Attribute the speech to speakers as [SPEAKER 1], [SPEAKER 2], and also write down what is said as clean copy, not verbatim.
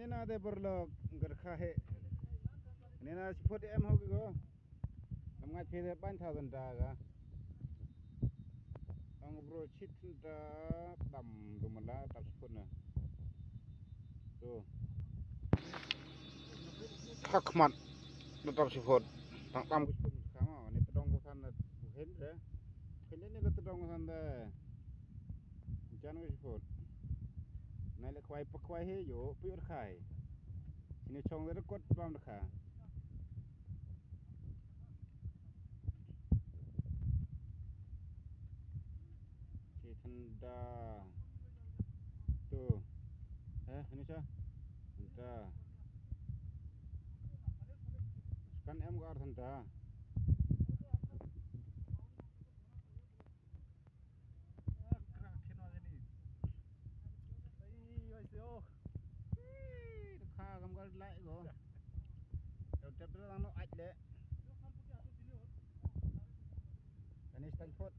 [SPEAKER 1] ini na ada berlok gerkhahe ini na sipot em hoki go ngamngat phede 5,000 taga ang bro chit da dam dumala tak sipot na tu thakmat tak sipot tak tam sipot sama ni tedong ko san hen de kene ni tedong ko san de jan ko sipot nai le khwai pakwai he yo pur khai sini chong le kot bam kha Thanda tu ini sah thanda kan em gar thanda kha gam gar lại go đầu tập nó ạch đấy cái này stanh phốt